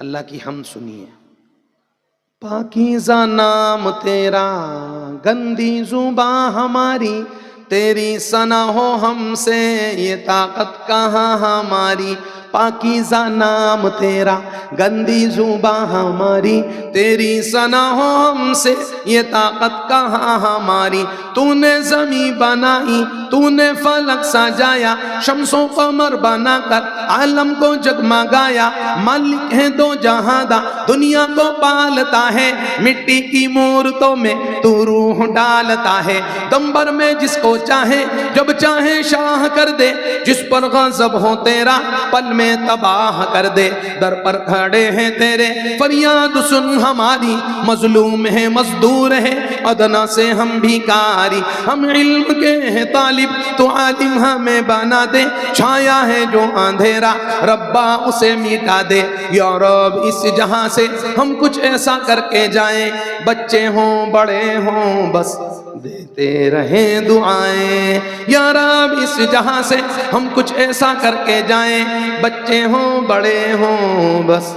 اللہ کی حمد سنیے. پاکیزہ نام تیرا گندی زباں ہماری، تیری ثنا ہو ہم سے یہ طاقت کہاں ہماری. پاکیزہ نام تیرا گندی زباں ہماری، تیری ثنا ہو ہم سے یہ طاقت کہاں ہماری. تو نے زمین بنائی، تو نے فلک سجایا، شمس و قمر بنا کر عالم کو جگمگایا. مالک ہے دو جہاں دا، دنیا کو پالتا ہے، مٹی کی مورتوں میں تو روح ڈالتا ہے. دم بھر میں جس کو چاہے جب چاہے شاہ کر دے، جس پر غضب ہو تیرا پل میں تباہ کر دے. در پر کھڑے ہیں تیرے فریاد سن ہماری، مظلوم ہے مزدور ہے ادنا سے ہم بھیکاری. ہم علم کے ہیں طالب، تو عالم ہمیں بنا دے. چھایا ہے جو اندھیرا ربا اسے مٹا دے. یا رب اس جہاں سے ہم کچھ ایسا کر کے جائیں، بچے ہوں بڑے ہوں بس دیتے رہیں دعائیں. یا رب اس جہاں سے ہم کچھ ایسا کر کے جائیں، بچے ہوں بڑے ہوں بس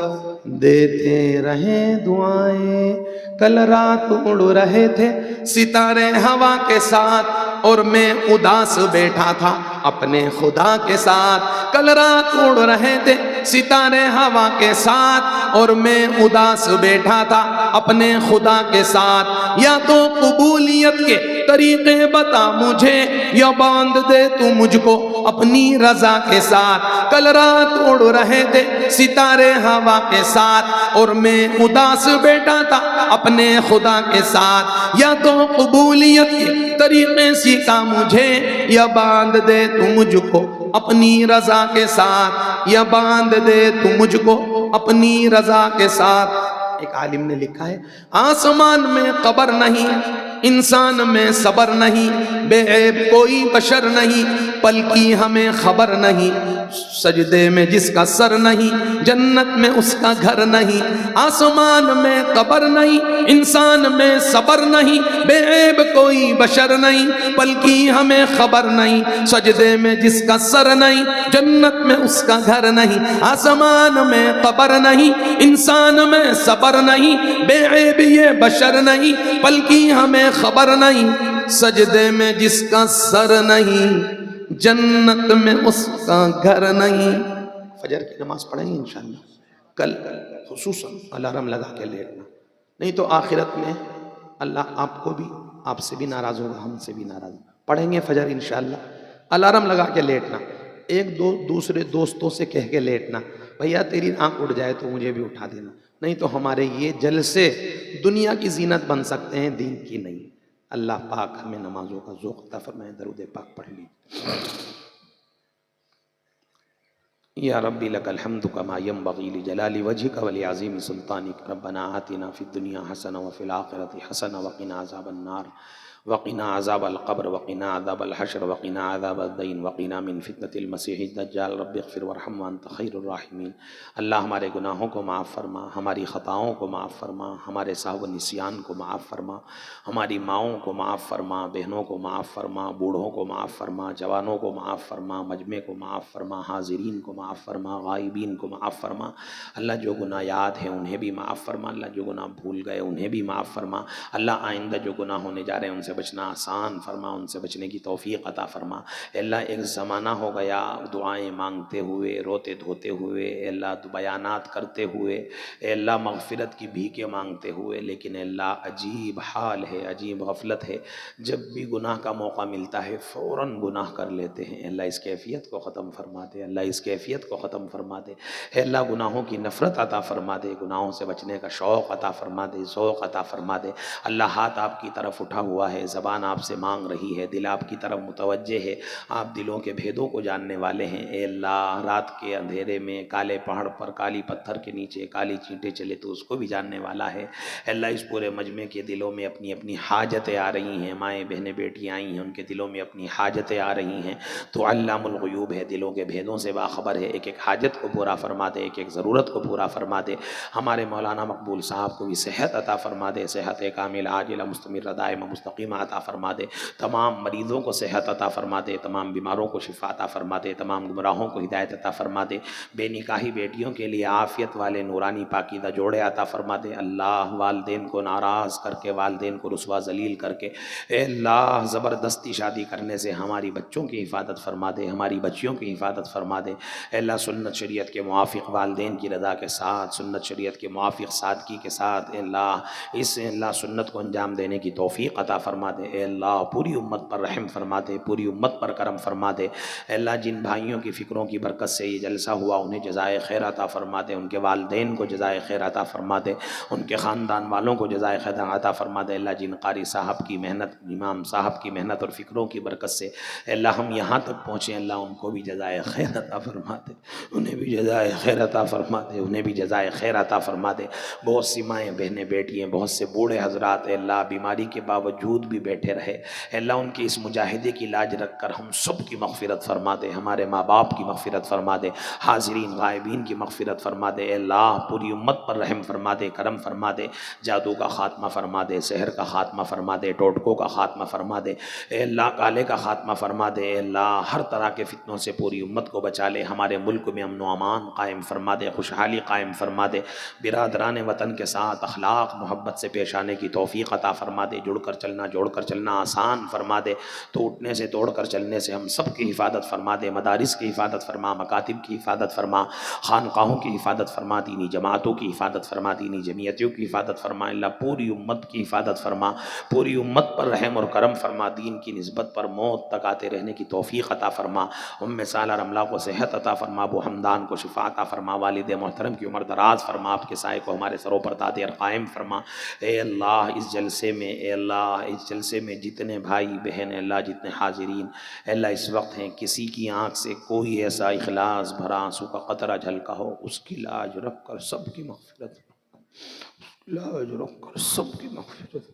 دیتے رہیں دعائیں. کل رات اڑ رہے تھے ستارے ہوا کے ساتھ، اور میں اداس بیٹھا تھا اپنے خدا کے ساتھ. کل رات اڑ رہے تھے ستارے ہوا کے ساتھ، اور میں اداس بیٹھا تھا اپنے خدا کے ساتھ. یا تو قبولیت کے طریقے بتا مجھے، یا باندھ دے تو مجھ کو اپنی رضا کے ساتھ. کل رات اڑ رہے تھے ستارے ہوا کے ساتھ، اور میں اداس بیٹھا تھا اپنے خدا کے ساتھ. یا تو قبولیت کے طریقے سیکھا مجھے، یا باندھ دے تو مجھ کو اپنی رضا کے ساتھ، یا باندھ دے تو مجھ کو اپنی رضا کے ساتھ. ایک عالم نے لکھا ہے، آسمان میں قبر نہیں، انسان میں صبر نہیں، بے عیب کوئی بشر نہیں، پل کی ہمیں خبر نہیں. سجدے میں جس کا سر نہیں، جنت میں اس کا گھر نہیں. آسمان میں قبر نہیں، انسان میں صبر نہیں، بے عیب کوئی بشر نہیں، پل کی ہمیں خبر نہیں. سجدے میں جس کا سر نہیں، جنت میں اس کا گھر نہیں. آسمان میں قبر نہیں، انسان میں صبر نہیں، بے عیب یہ بشر نہیں، پل کی ہمیں خبر نہیں. سجدے میں جس کا سر نہیں، جنت میں اس کا گھر نہیں. فجر کی نماز پڑھیں گے انشاءاللہ کل، خصوصاً الارم لگا کے لیٹنا، نہیں تو آخرت میں اللہ آپ کو بھی، آپ سے بھی ناراض ہوگا، ہم سے بھی ناراض ہوگا. پڑھیں گے فجر انشاءاللہ. الارم لگا کے لیٹنا، ایک دو دوسرے دوستوں سے کہہ کے لیٹنا، بھیا تیری آنکھ اٹھ جائے تو مجھے بھی اٹھا دینا، نہیں تو ہمارے یہ جلسے دنیا کی زینت بن سکتے ہیں، دین کی نہیں. اللہ پاک ہمیں نمازوں کا ذوق عطا فرمائے. درود پاک پڑھ لی. یا ربی لک الحمد کما ینبغی لجلال وجہک ولعظیم سلطانک. ربنا آتنا فی الدنیا حسنہ وفی الآخرۃ حسنہ وقنا عذاب النار وقنا عذاب القبر وقنا عذاب الحشر وقنا عذاب الدین وقنا من فتنة المسیح الدجال. رب اغفر وارحم وانت خیر الراحمین. اللہ ہمارے گناہوں کو معاف فرما، ہماری خطاؤں کو معاف فرما، ہمارے سہو و نسیان کو معاف فرما، ہماری ماؤں کو معاف فرما، بہنوں کو معاف فرما، بوڑھوں کو معاف فرما، جوانوں کو معاف فرما، مجمع کو معاف فرما، حاضرین کو معاف فرما، غائبین کو معاف فرما. اللہ جو گناہ یاد ہیں انہیں بھی معاف فرما، اللہ جو گناہ بھول گئے انہیں بھی معاف فرما. اللہ آئندہ جو گناہ ہونے جا رہے ہیں ان سے بچنا آسان فرما، ان سے بچنے کی توفیق عطا فرما. اے اللہ ایک زمانہ ہو گیا دعائیں مانگتے ہوئے، روتے دھوتے ہوئے، اے اللہ بیانات کرتے ہوئے، اے اللہ مغفرت کی بھیکیں مانگتے ہوئے، لیکن اے اللہ عجیب حال ہے، عجیب غفلت ہے، جب بھی گناہ کا موقع ملتا ہے فوراً گناہ کر لیتے ہیں. اے اللہ اس کیفیت کو ختم فرما دے، اللہ اس کیفیت کو ختم فرما دے. اے اللہ گناہوں کی نفرت عطا فرما دے، گناہوں سے بچنے کا شوق عطا فرما دے، ذوق عطا فرما دے. اللہ ہاتھ آپ کی طرف اٹھا ہوا ہے، زبان آپ سے مانگ رہی ہے، دل آپ کی طرف متوجہ ہے، آپ دلوں کے بھیدوں کو جاننے والے ہیں. اے اللہ رات کے اندھیرے میں کالے پہاڑ پر کالی پتھر کے نیچے کالی چینٹیں چلے تو اس کو بھی جاننے والا ہے. اے اللہ اس پورے مجمع کے دلوں میں اپنی اپنی حاجتیں آ رہی ہیں، مائیں بہنیں بیٹیاں آئی ہیں، ان کے دلوں میں اپنی حاجتیں آ رہی ہیں. تو علام الغیوب ہے، دلوں کے بھیدوں سے باخبر ہے. ایک ایک حاجت کو پورا فرما دے، ایک ایک ضرورت کو پورا فرما دے. ہمارے مولانا مقبول صاحب کو بھی صحت عطا فرما دے، صحت کامل عاجلہ مستمرہ دائمہ مستقیمہ غنیمہ عطا فرما دے، تمام مریضوں کو صحت عطا فرما دے، تمام بیماروں کو شفا عطا فرما دے، تمام گمراہوں کو ہدایت عطا فرما دے، بے نکاحی بیٹیوں کے لیے عافیت والے نورانی پاکیزہ جوڑے عطا فرما دے۔ اللہ والدین کو ناراض کر کے، والدین کو رسوا ذلیل کر کے، اے اللہ زبردستی شادی کرنے سے ہماری بچوں کی حفاظت فرما دے، ہماری بچیوں کی حفاظت فرما دے۔ اے اللہ سنت شریعت کے موافق والدین کی رضا کے ساتھ، سنت شریعت کے موافق سادگی کے ساتھ اے اللہ اس اللہ سنت کو انجام دینے کی توفیق عطا فرما دے۔ اے اللہ پوری امت پر رحم فرما دے، پوری امت پر کرم فرما دے۔ اے اللہ جن بھائیوں کی فکروں کی برکت سے یہ جلسہ ہوا انہیں جزائے خیر عطا فرما دے، ان کے والدین کو جزائے خیر عطا فرما دے، ان کے خاندان والوں کو جزائے خیر عطا فرما دے۔ اللہ جن قاری صاحب کی محنت، امام صاحب کی محنت اور فکروں کی برکت سے اے اللہ ہم یہاں تک پہنچے، اللہ ان کو بھی جزائے خیر عطا فرما دے، انہیں بھی جزائے خیر عطا فرما دے، انہیں بھی جزائے خیر عطا فرما دے۔ بہت سی مائیں بہنیں بیٹی ہیں، بہت سے بوڑھے حضرات اے اللہ بیماری کے باوجود بھی بیٹھے رہے، اے اللہ ان کی اس مجاہدے کی لاج رکھ کر ہم سب کی مغفرت فرما دے، ہمارے ماں باپ کی مغفرت فرما دے، حاضرین غائبین کی مغفرت فرما دے۔ اے اللہ پوری امت پر رحم فرما دے، کرم فرما دے، جادو کا خاتمہ فرما دے، سحر کا خاتمہ فرما دے، ٹوٹکوں کا خاتمہ فرما دے، اے اللہ کالے کا خاتمہ فرما دے۔ اے اللہ ہر طرح کے فتنوں سے پوری امت کو بچا لے، ہمارے ملک میں امن و امان قائم فرما دے، خوشحالی قائم فرما دے، برادران وطن کے ساتھ اخلاق محبت سے پیش آنے کی توفیق عطا فرما دے، جڑ کر چلنا جوڑ کر چلنا آسان فرما دے، ٹوٹنے سے توڑ کر چلنے سے ہم سب کی حفاظت فرما دے، مدارس کی حفاظت فرما، مکاتب کی حفاظت فرما، خانقاہوں کی حفاظت فرما، دینی جماعتوں کی حفاظت فرما، دینی جمعیتوں کی حفاظت فرما، اللہ پوری امت کی حفاظت فرما، پوری امت پر رحم اور کرم فرما، دین کی نسبت پر موت تک آتے رہنے کی توفیق عطا فرما، سالہ رملہ کو صحت عطا فرما، ابو حمدان کو شفا عطا فرما، والد محترم کی عمر دراز فرما، آپ کے سائے کو ہمارے سروں پر دادے اور قائم فرما۔ اے اللہ اس جلسے میں، اے اللہ اس جلسے میں جتنے بھائی بہن اے اللہ جتنے حاضرین اے اللہ اس وقت ہیں، کسی کی آنکھ سے کوئی ایسا اخلاص بھرا آنسو کا قطرہ جھلکا ہو، اس کی لاج رکھ کر سب کی مغفرت، لاج رکھ کر سب کی مغفرت،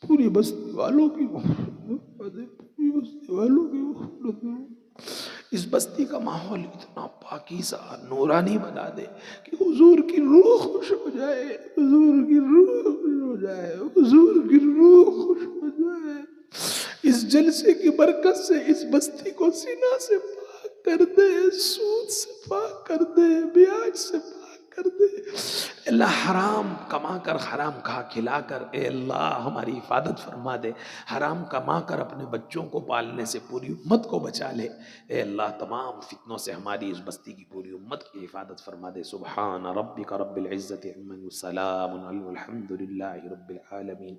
پوری بستی والوں کی مغفرت، پوری بستی والوں کی مغفرت۔ اس بستی کا ماحول اتنا پاکیزہ نورانی بنا دے کہ حضور کی روح خوش ہو جائے، حضور کی روح خوش ہو جائے، حضور کی روح خوش ہو جائے۔ اس جلسے کی برکت سے اس بستی کو سینہ سے پاک کر دے، سود سے پاک کر دے، بیاج سے پاک کر دے۔ اللہ حرام کما کر حرام کھا کھلا کر اے اللہ ہماری حفاظت فرما دے، حرام کما کر اپنے بچوں کو پالنے سے پوری امت کو بچا لے۔ اے اللہ تمام فتنوں سے ہماری اس بستی کی پوری امت کی حفاظت فرما دے۔ سبحان ربک رب العزت عما یصفون، والسلام علی الحمد للہ رب العالمین۔